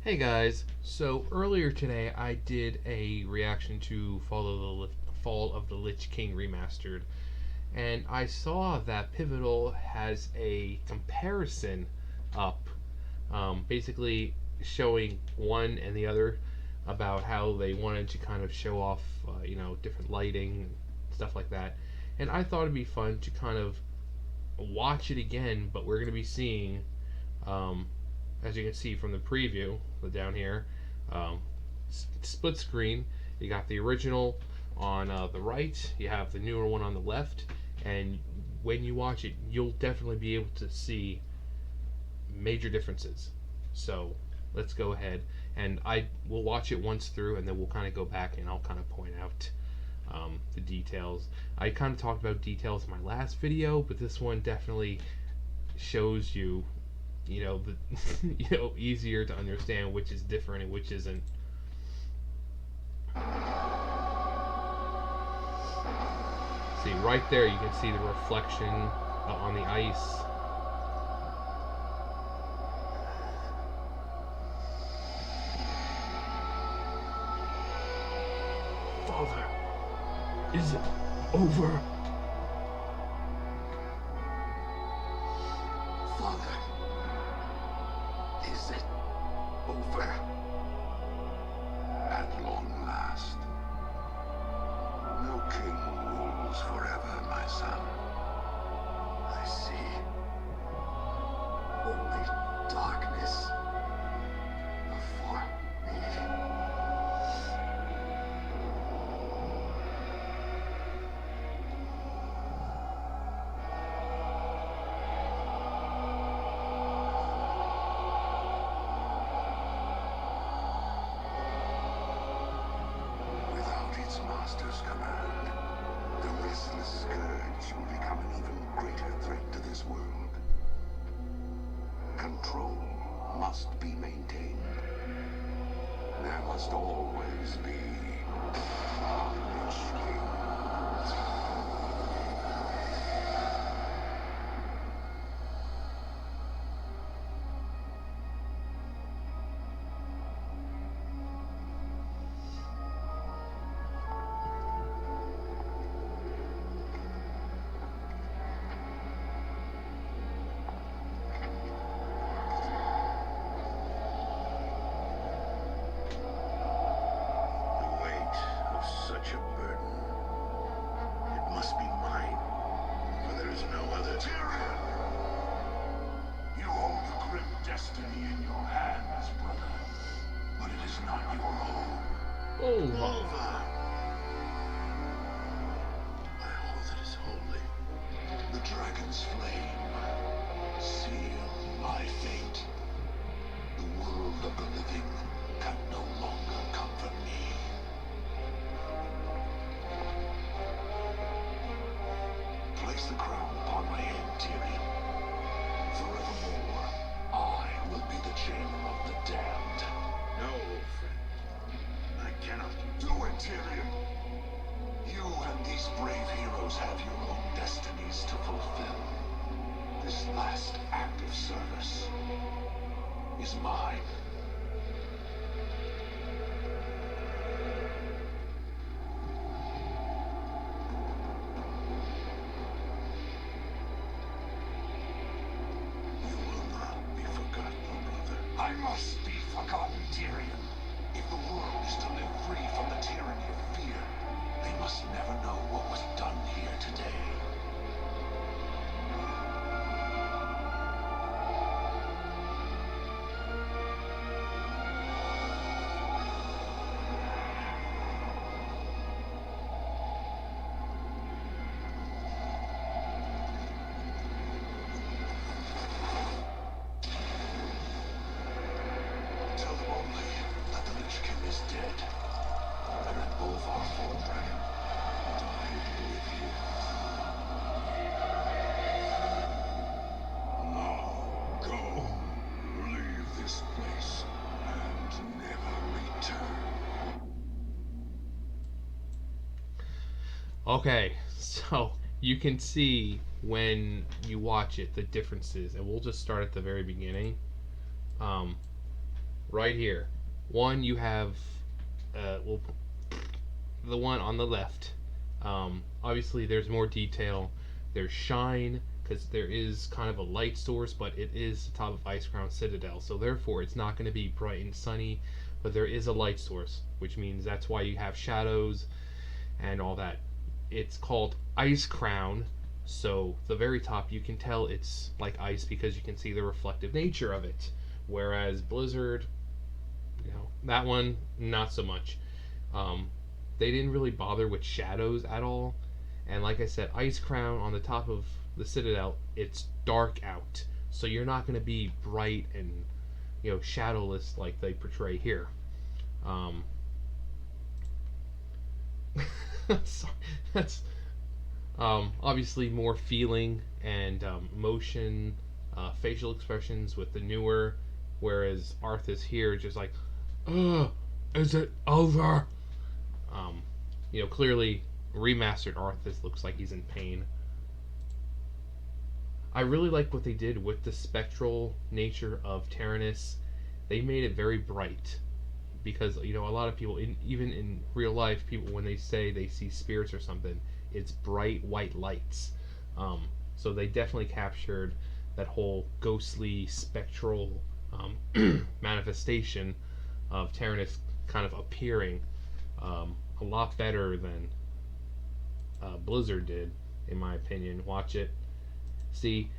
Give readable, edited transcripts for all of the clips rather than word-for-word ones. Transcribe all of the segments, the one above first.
Hey guys, so earlier today I did a reaction to Fall of the Lich King Remastered, and I saw that Pivotal has a comparison up, basically showing one and the other about how they wanted to kind of show off, different lighting, stuff like that. And I thought it'd be fun to kind of watch it again, but we're going to be seeing um, as you can see from the preview down here, um, split screen. You got the original on the right, you have the newer one on the left, and when you watch it, you'll definitely be able to see major differences. So let's go ahead and I will watch it once through, and then we'll kind of go back and I'll kind of point out the details. I kind of talked about details in my last video, but this one definitely shows you the easier to understand which is different and which isn't. See, right there you can see the reflection on the ice. Father, is it over? Father, is it over? At long last. No king rules forever, my son. I see. Only darkness before me. Master's command, the restless scourge will become an even greater threat to this world. Control must be maintained. There must always be Lich Kings. Such a burden. It must be mine, for there is no other. Tyrion! You hold the grim destiny in your hands, brother. But it is not your own. Over! By all that is holy, the dragon's flame, seal my fate. The world of the living can no longer comfort me. Place the crown upon my head, Tyrion. Forevermore, I will be the jailer of the damned. No, friend. I cannot do it, Tyrion. You and these brave heroes have your own destinies to fulfill. This last act of service is mine. I must be forgotten, Tyrion. If the world is to live free from the tyranny of fear, they must never know what was done here today. Okay, so you can see when you watch it the differences, and we'll just start at the very beginning. right here. One, you have well, the one on the left. Obviously, there's more detail. There's shine because there is kind of a light source, but it is the top of Ice Crown Citadel, so therefore it's not going to be bright and sunny. But there is a light source, which means that's why you have shadows and all that. It's called Ice Crown, so the very top you can tell it's like ice because you can see the reflective nature of it. Whereas Blizzard, that one not so much. Um, they didn't really bother with shadows at all. And like I said, Ice Crown on the top of the Citadel, it's dark out, so you're not going to be bright and shadowless like they portray here. Um, sorry, that's obviously more feeling and motion, facial expressions with the newer, whereas Arthas here just like, ugh, is it over? Um, clearly remastered Arthas looks like he's in pain. I really like what they did with the spectral nature of Tyrannus. They made it very bright because a lot of people, even in real life, people when they say they see spirits or something, it's bright white lights. So they definitely captured that whole ghostly spectral manifestation of Tyrannus kind of appearing a lot better than Blizzard did, in my opinion. Watch it. See,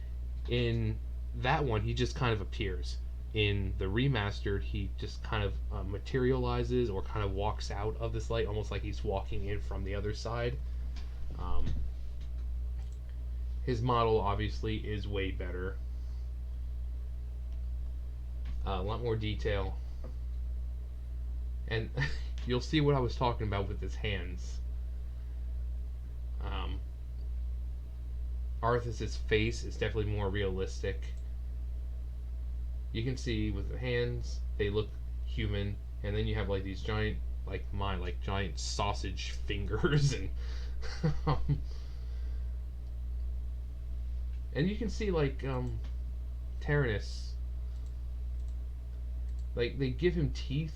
in that one, he just kind of appears. In the remastered, he just kind of materializes or kind of walks out of this light, almost like he's walking in from the other side. Um, his model obviously is way better. A lot more detail. And you'll see what I was talking about with his hands. Arthas' face is definitely more realistic. You can see with the hands, they look human, and then you have like these giant, like mine, like giant sausage fingers, and you can see like Tyrannus, like they give him teeth,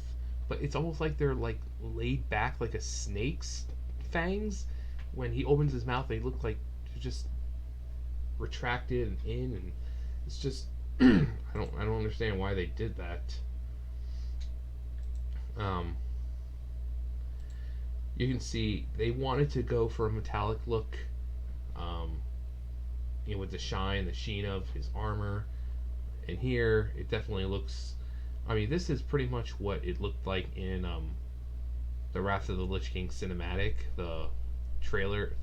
but it's almost like they're like laid back like a snake's fangs. When he opens his mouth, they look like they're just retracted and in, and it's just I don't understand why they did that. You can see they wanted to go for a metallic look, um, with the shine, the sheen of his armor, and here it definitely looks. I mean, this is pretty much what it looked like in the Wrath of the Lich King cinematic, the trailer,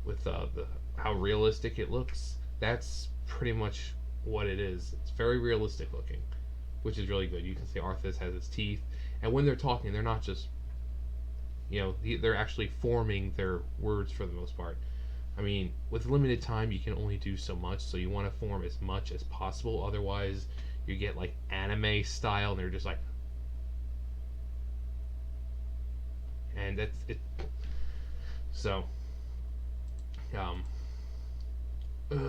with the how realistic it looks. That's pretty much what it is. It's very realistic looking, which is really good. You can see Arthas has his teeth, and when they're talking, they're not just they're actually forming their words for the most part. I mean, with limited time, you can only do so much, so you want to form as much as possible. Otherwise, you get like anime style, and they're just like, and that's it. So, you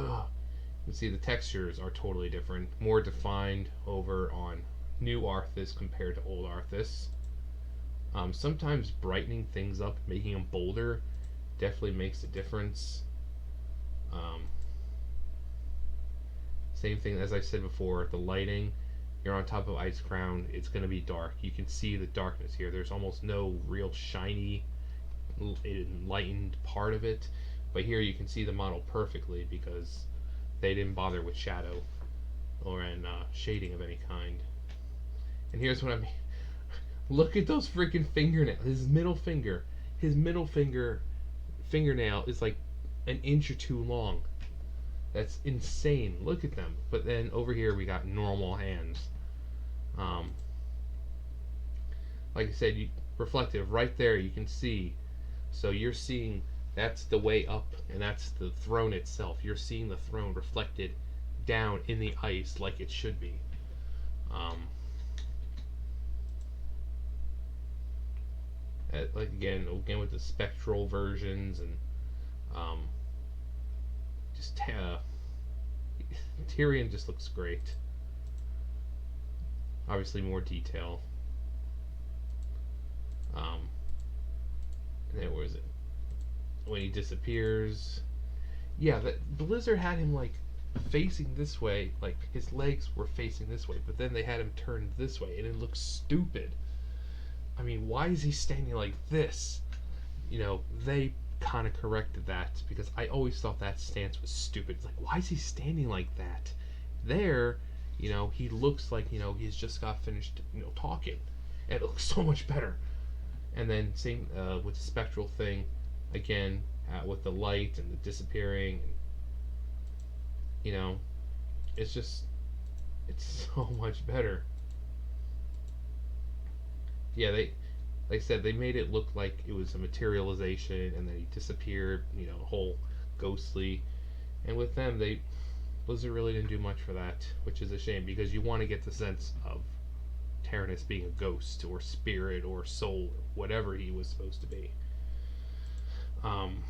can see the textures are totally different, more defined over on new Arthas compared to old Arthas. Sometimes brightening things up, making them bolder, definitely makes a difference. Same thing as I said before, the lighting. You're on top of Ice Crown, it's going to be dark. You can see the darkness here. There's almost no real shiny, enlightened part of it. But here you can see the model perfectly because they didn't bother with shadow or shading of any kind. And here's what I mean. Look at those freaking fingernails. His middle fingernail is like an inch or two long. That's insane. Look at them. But then over here we got normal hands. Like I said, reflective right there. You can see. So you're seeing that's the way up, and that's the throne itself. You're seeing the throne reflected down in the ice like it should be. Like again with the spectral versions and just Tyrion just looks great. Obviously, more detail. Um, and then where is it? When he disappears. Yeah, that Blizzard had him like facing this way, like his legs were facing this way, but then they had him turned this way, and it looks stupid. I mean, why is he standing like this? They kind of corrected that because I always thought that stance was stupid. It's like, why is he standing like that? There, he looks like, he's just got finished, talking. And it looks so much better. And then same with the spectral thing, again, with the light and the disappearing. You know, it's just, it's so much better. Yeah, like I said, they made it look like it was a materialization, and then he disappeared. Whole ghostly. And with them, Blizzard really didn't do much for that, which is a shame because you want to get the sense of Tyrannus being a ghost or spirit or soul or whatever he was supposed to be. Um,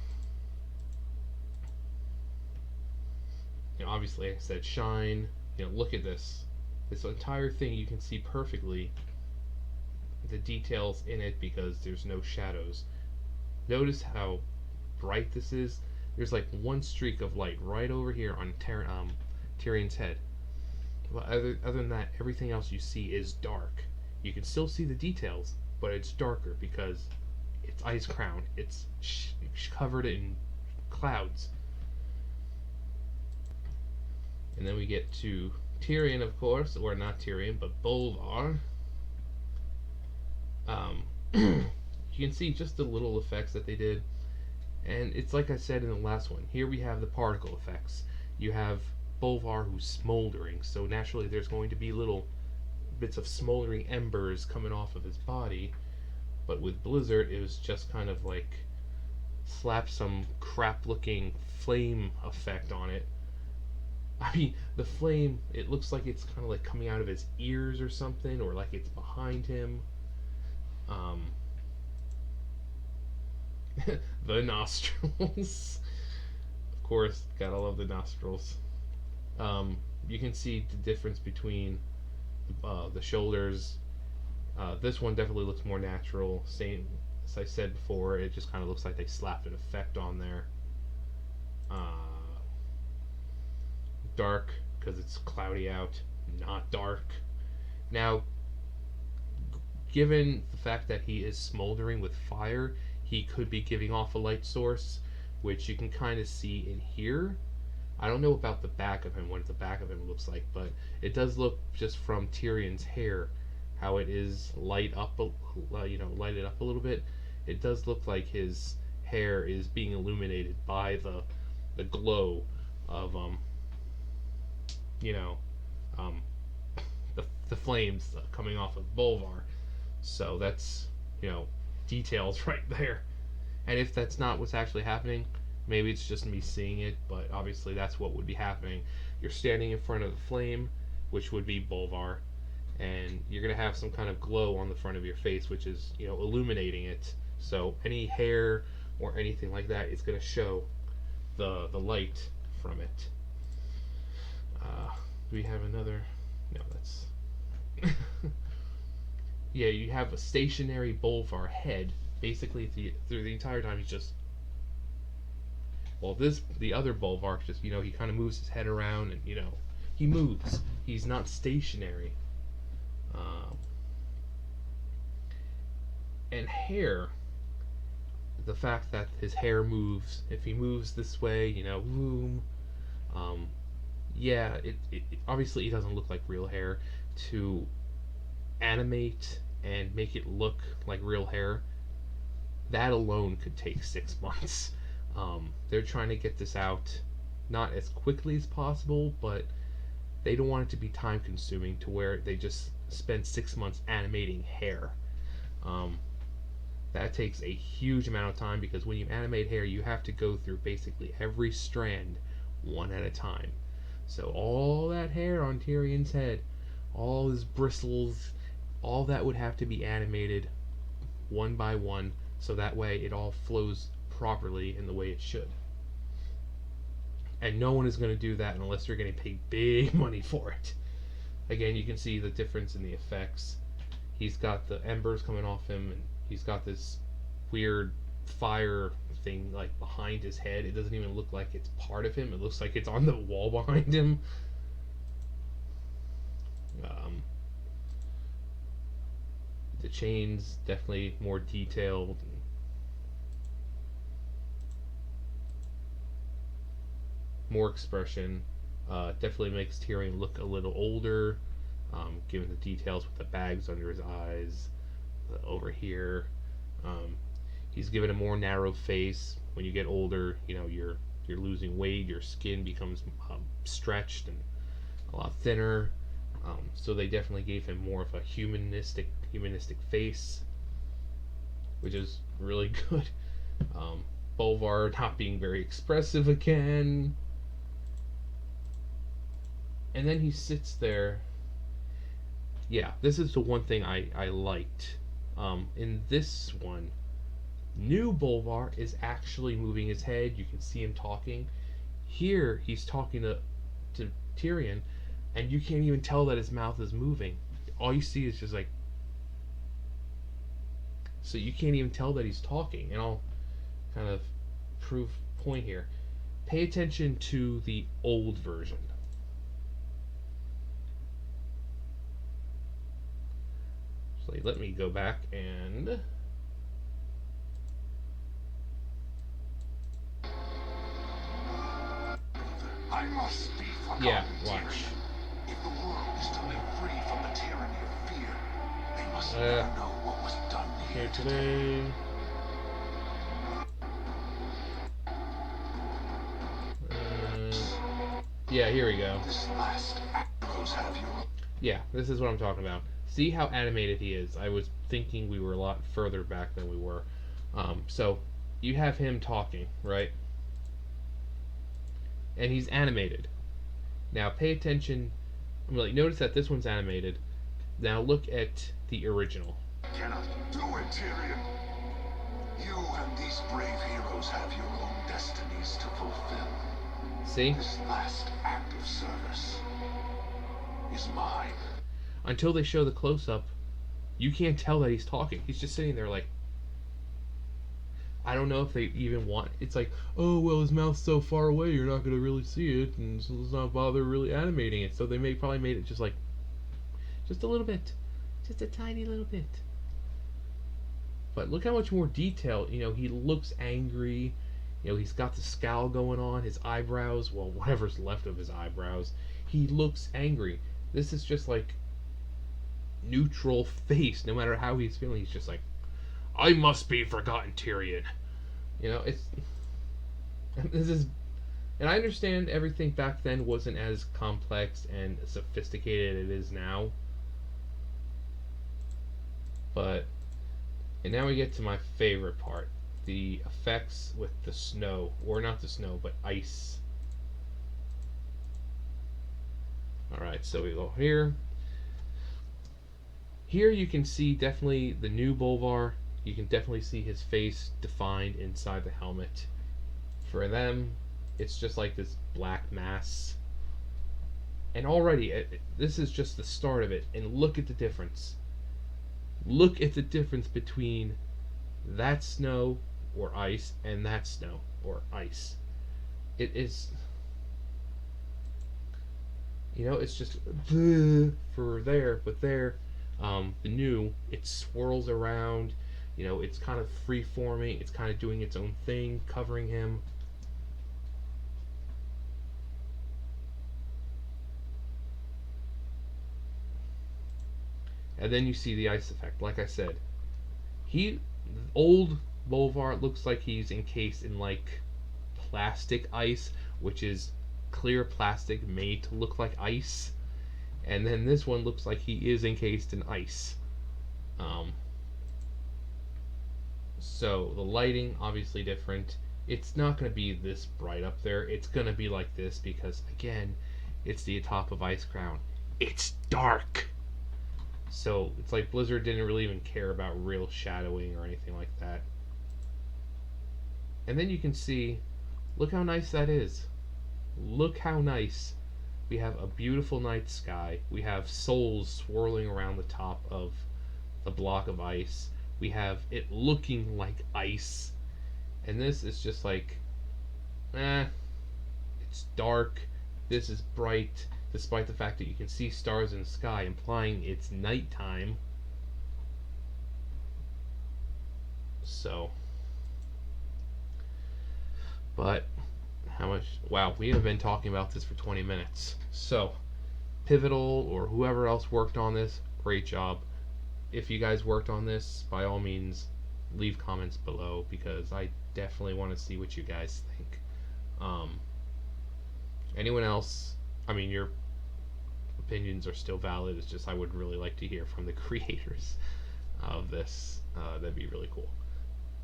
Obviously, I said shine. Look at this. This entire thing you can see perfectly the details in it because there's no shadows. Notice how bright this is. There's like one streak of light right over here on Tyrion's head. Well, other than that, everything else you see is dark. You can still see the details, but it's darker because it's ice crown. It's covered in clouds. And then we get to Tyrion, of course, or not Tyrion, but Bolvar. You can see just the little effects that they did. And it's like I said in the last one. Here we have the particle effects. You have Bolvar who's smoldering, so naturally there's going to be little bits of smoldering embers coming off of his body. But with Blizzard, it was just kind of like slap some crap looking flame effect on it. I mean, the flame, it looks like it's kind of like coming out of his ears or something, or like it's behind him. The nostrils. Of course, gotta love the nostrils. You can see the difference between the shoulders. This one definitely looks more natural. Same as I said before, it just kind of looks like they slapped an effect on there. Dark because it's cloudy out, not dark. Now, given the fact that he is smoldering with fire, he could be giving off a light source, which you can kind of see in here. I don't know about the back of him, what the back of him looks like, but it does look just from Tyrion's hair, how it is lighted up a little bit. It does look like his hair is being illuminated by the glow of you know, um, the flames coming off of Bolvar. So that's details right there. And if that's not what's actually happening, maybe it's just me seeing it, but obviously that's what would be happening. You're standing in front of the flame, which would be Bolvar, and you're gonna have some kind of glow on the front of your face, which is illuminating it. So any hair or anything like that is gonna show the light from it. Do we have another? No, that's. Yeah, you have a stationary Bolvar head. Basically, through the entire time, he's just. Well, the other Bolvar just he kind of moves his head around and he moves. He's not stationary. And hair. The fact that his hair moves. If he moves this way, boom. Yeah, it obviously it doesn't look like real hair. To animate and make it look like real hair, that alone could take 6 months. They're trying to get this out not as quickly as possible, but they don't want it to be time consuming to where they just spend 6 months animating hair. That takes a huge amount of time because when you animate hair, you have to go through basically every strand one at a time. So all that hair on Tyrion's head, all his bristles, all that would have to be animated one by one so that way it all flows properly in the way it should. And no one is going to do that unless they're getting paid big money for it. Again, you can see the difference in the effects. He's got the embers coming off him, and he's got this weird fire thing like behind his head. It doesn't even look like it's part of him. It looks like it's on the wall behind him. Um, the chains definitely more detailed. More expression. Definitely makes Tyrion look a little older, given the details with the bags under his eyes, over here. Um, he's given a more narrow face. When you get older, you're losing weight. Your skin becomes stretched and a lot thinner. So they definitely gave him more of a humanistic face, which is really good. Bolvar not being very expressive again. And then he sits there. Yeah, this is the one thing I liked. In this one, new Bolvar is actually moving his head. You can see him talking. Here, he's talking to Tyrion, and you can't even tell that his mouth is moving. All you see is just like. So you can't even tell that he's talking. And I'll kind of prove point here. Pay attention to the old version. So let me go back and I must be forgotten. yeah, watch. If the world is to live free from the tyranny of fear, they must never know what was done here today. Yeah, here we go. This last arrows have you. Yeah, this is what I'm talking about. See how animated he is. I was thinking we were a lot further back than we were. So you have him talking, right? And he's animated. Now pay attention. Really, notice that this one's animated. Now look at the original. I cannot do it, Tyrion. You and these brave heroes have your own destinies to fulfill. See? This last act of service is mine. Until they show the close-up, you can't tell that he's talking. He's just sitting there like, I don't know if they even want. It's like, oh well, his mouth's so far away, you're not gonna really see it, and so let's not bother really animating it. So they probably made it just like, just a little bit, just a tiny little bit. But look how much more detail. He looks angry. He's got the scowl going on. His eyebrows, well, whatever's left of his eyebrows, he looks angry. This is just like neutral face. No matter how he's feeling, he's just like, I must be forgotten, Tyrion. It's this is, and I understand everything back then wasn't as complex and sophisticated as it is now. And now we get to my favorite part, the effects with the snow, or not the snow, but ice. Alright, so we go here. Here you can see definitely the new Bolvar. You can definitely see his face defined inside the helmet. For them, it's just like this black mass. And already, this is just the start of it. And look at the difference. Look at the difference between that snow or ice and that snow or ice. It is, it's just for there, but there, the new, it swirls around. It's kind of free forming. It's kind of doing its own thing, covering him. And then you see the ice effect. Like I said, old Bolvar looks like he's encased in like plastic ice, which is clear plastic made to look like ice. And then this one looks like he is encased in ice. So the lighting obviously different. It's not going to be this bright up there. It's going to be like this because, again, it's the top of Icecrown. It's dark. So it's like Blizzard didn't really even care about real shadowing or anything like that. And then you can see, look how nice that is. Look how nice. We have a beautiful night sky. We have souls swirling around the top of the block of ice. We have it looking like ice. And this is just like, it's dark. This is bright, despite the fact that you can see stars in the sky, implying it's nighttime. So, but how much? Wow, we have been talking about this for 20 minutes. So, Pivotal or whoever else worked on this, great job. If you guys worked on this, by all means, leave comments below because I definitely want to see what you guys think. Anyone else? I mean, your opinions are still valid. It's just I would really like to hear from the creators of this. That'd be really cool.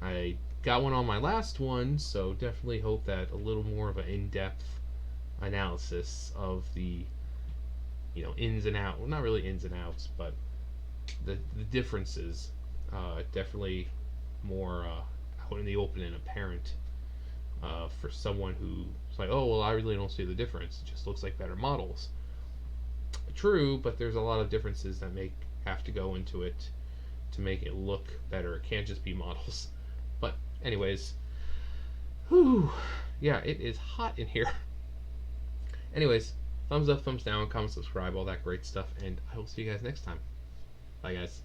I got one on my last one, so definitely hope that a little more of an in-depth analysis of the ins and outs. Well, not really ins and outs, but the differences. Definitely more out in the open and apparent for someone who's like, oh well, I really don't see the difference. It just looks like better models. True, but there's a lot of differences that have to go into it to make it look better. It can't just be models. But anyways, whew, yeah, it is hot in here. Anyways, thumbs up, thumbs down, comment, subscribe, all that great stuff, and I will see you guys next time. Bye, guys.